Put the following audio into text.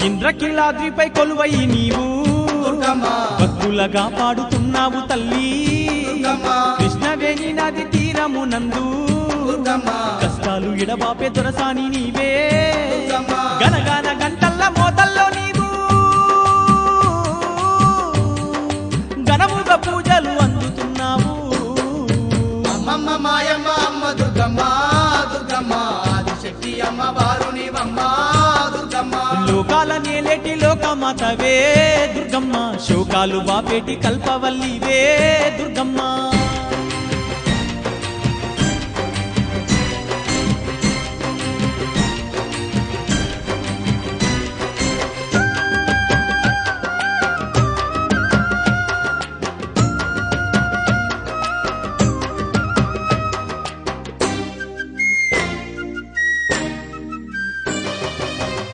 ఇంద్రకీలాద్రిపై కొలువై నీవు భక్తులగా పాడుతున్నావు తల్లి కృష్ణవేణి నది తీరమునందు కష్టాలు ఎడబాపే దొరసాని నీవే గనగాన గంటల్ల మోతల్లో నీవు ఘనముగా పూజలు అందుతున్నావు అమ్మమ్మ మాయమ్మ అమ్మ దుర్గమ్మ దుర్గమ్మ ఆదిశక్తి అమ్మ వారునివమ్మ దుర్గమ్మ లోకాల నేలేటి లోకమాతవే దుర్గమ్మ శోకాలు బాపేటి కల్పవల్లివే దుర్గమ్మ